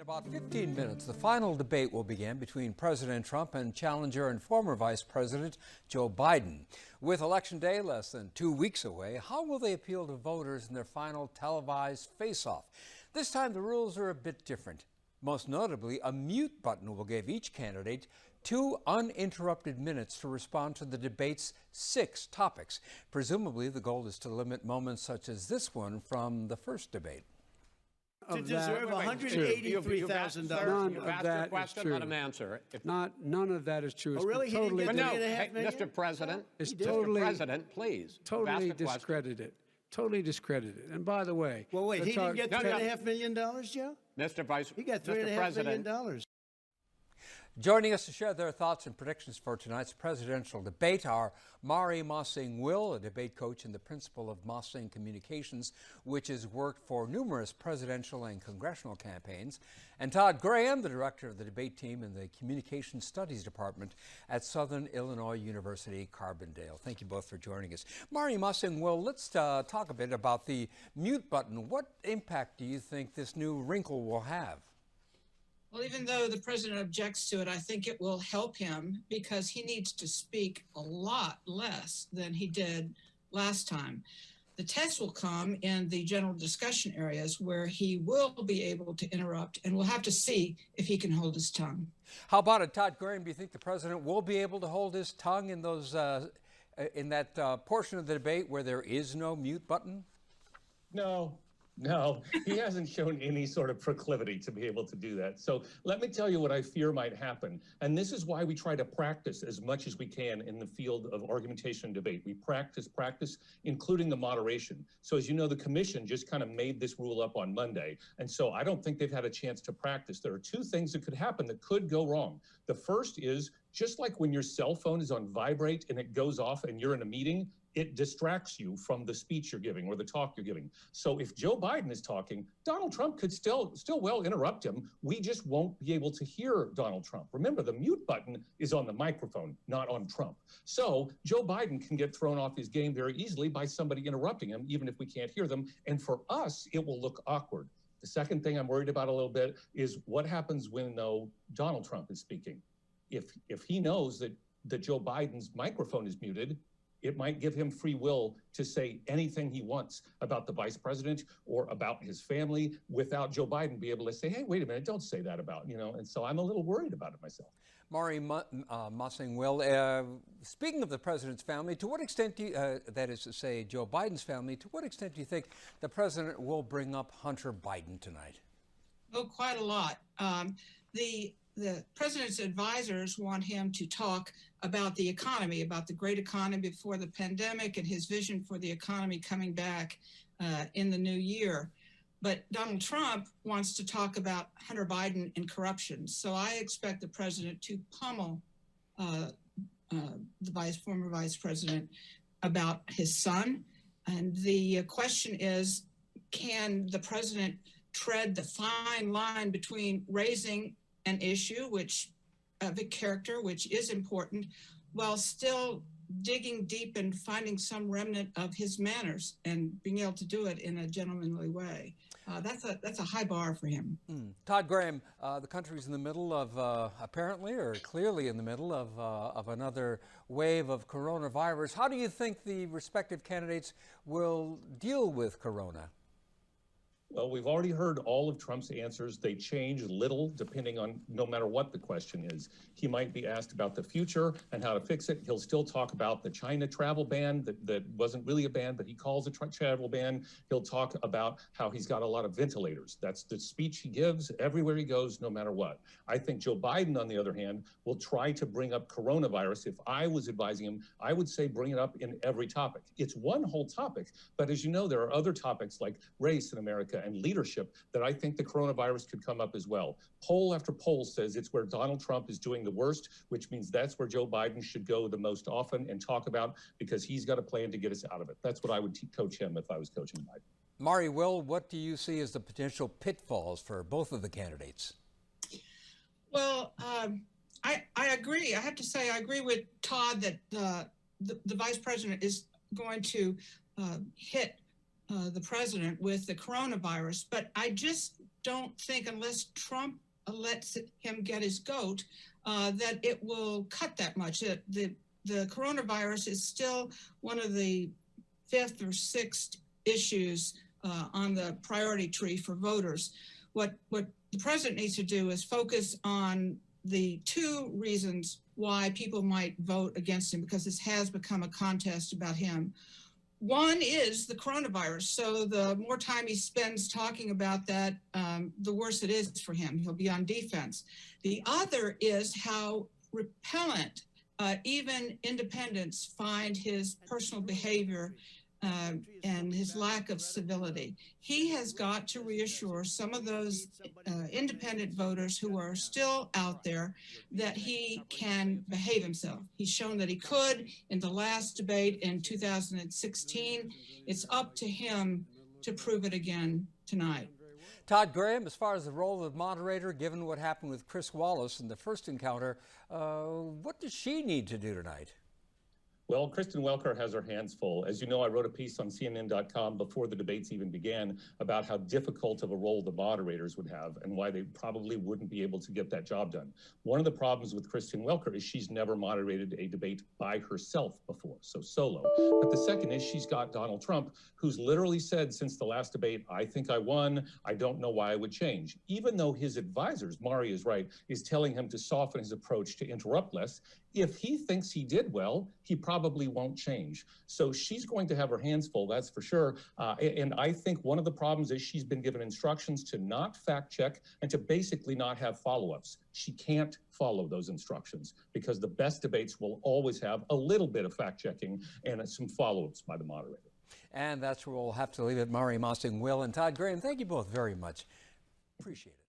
About 15 minutes, the final debate will begin between President Trump and challenger and former Vice President Joe Biden. With Election Day less than 2 weeks away, how will they appeal to voters in their final televised face-off? This time the rules are a bit different. Most notably, a mute button will give each candidate 2 uninterrupted minutes to respond to the debate's 6 topics. Presumably, the goal is to limit moments such as this one from the first debate. To deserve $183,000. None of that is true. Let him answer. None of that is true. Oh, really? He didn't get No, $3.5 million? Mr. President, It's Mr. totally, President, please. totally ask a question. discredited. Totally discredited. And by the way, Well, wait, he didn't get No, no. $3.5 million, Joe? Mr. Vice He got Mr. $3.5 President, million. Joining us to share their thoughts and predictions for tonight's presidential debate are Mari Mossing-Will, a debate coach and the principal of Mossing Communications, which has worked for numerous presidential and congressional campaigns, and Todd Graham, the director of the debate team in the Communication Studies Department at Southern Illinois University, Carbondale. Thank you both for joining us. Mari Mossing-Will, let's talk a bit about the mute button. What impact do you think this new wrinkle will have? Well, even though the president objects to it, I think it will help him because he needs to speak a lot less than he did last time. The test will come in the general discussion areas where he will be able to interrupt, and we'll have to see if he can hold his tongue. How about it, Todd Graham? Do you think the president will be able to hold his tongue in those in that portion of the debate where there is no mute button? No, he hasn't shown any sort of proclivity to be able to do that. So let me tell you what I fear might happen. And this is why we try to practice as much as we can in the field of argumentation and debate. We practice, including the moderation. So as you know, the commission just kind of made this rule up on Monday. And so I don't think they've had a chance to practice. There are 2 things that could happen that could go wrong. The first is just like when your cell phone is on vibrate and it goes off and you're in a meeting, it distracts you from the speech you're giving or the talk you're giving. So if Joe Biden is talking, Donald Trump could still well interrupt him. We just won't be able to hear Donald Trump. Remember, the mute button is on the microphone, not on Trump. So Joe Biden can get thrown off his game very easily by somebody interrupting him, even if we can't hear them. And for us, it will look awkward. The second thing I'm worried about a little bit is what happens when, though, Donald Trump is speaking. If he knows that Joe Biden's microphone is muted, it might give him free will to say anything he wants about the vice president or about his family without Joe Biden be able to say, hey, wait a minute, don't say that about, and so I'm a little worried about it myself. Mari Mossing-Will, speaking of the president's family, to what extent do you, that is to say Joe Biden's family, to what extent do you think the president will bring up Hunter Biden tonight? Oh, quite a lot. The president's advisors want him to talk about the economy, about the great economy before the pandemic and his vision for the economy coming back in the new year. But Donald Trump wants to talk about Hunter Biden and corruption. So I expect the president to pummel the former vice president about his son. And the question is, can the president tread the fine line between raising an issue of a character which is important while still digging deep and finding some remnant of his manners and being able to do it in a gentlemanly way. That's a high bar for him. Todd Graham, the country's in the middle of apparently or clearly in the middle of another wave of coronavirus. How do you think the respective candidates will deal with corona? Well, we've already heard all of Trump's answers. They change little depending on no matter what the question is. He might be asked about the future and how to fix it. He'll still talk about the China travel ban that wasn't really a ban, but he calls it a travel ban. He'll talk about how he's got a lot of ventilators. That's the speech he gives everywhere he goes, no matter what. I think Joe Biden, on the other hand, will try to bring up coronavirus. If I was advising him, I would say bring it up in every topic. It's one whole topic, but as you know, there are other topics like race in America and leadership that I think the coronavirus could come up as well. Poll after poll says it's where Donald Trump is doing the worst, which means that's where Joe Biden should go the most often and talk about because he's got a plan to get us out of it. That's what I would coach him if I was coaching Biden. Mari, what do you see as the potential pitfalls for both of the candidates? Well, I agree. I have to say I agree with Todd that the vice president is going to hit the president with the coronavirus, but I just don't think, unless Trump lets him get his goat, that it will cut that much. The coronavirus is still one of the 5th or 6th issues on the priority tree for voters. What the president needs to do is focus on the 2 reasons why people might vote against him, because this has become a contest about him. One is the coronavirus. So the more time he spends talking about that, the worse it is for him. He'll be on defense. The other is how repellent even independents find his personal behavior and his lack of civility. He has got to reassure some of those independent voters who are still out there that he can behave himself. He's shown that he could in the last debate in 2016. It's up to him to prove it again tonight. Todd Graham, as far as the role of moderator, given what happened with Chris Wallace in the first encounter, what does she need to do tonight? Well, Kristen Welker has her hands full. As you know, I wrote a piece on CNN.com before the debates even began about how difficult of a role the moderators would have and why they probably wouldn't be able to get that job done. One of the problems with Kristen Welker is she's never moderated a debate by herself before, so solo. But the second is she's got Donald Trump, who's literally said since the last debate, I think I won, I don't know why I would change. Even though his advisors, Mari is right, is telling him to soften his approach, to interrupt less. If he thinks he did well, he probably won't change. So she's going to have her hands full, that's for sure. And I think one of the problems is she's been given instructions to not fact check and to basically not have follow-ups. She can't follow those instructions because the best debates will always have a little bit of fact checking and some follow-ups by the moderator. And that's where we'll have to leave it. Mari Mossing Will and Todd Graham, thank you both very much. Appreciate it.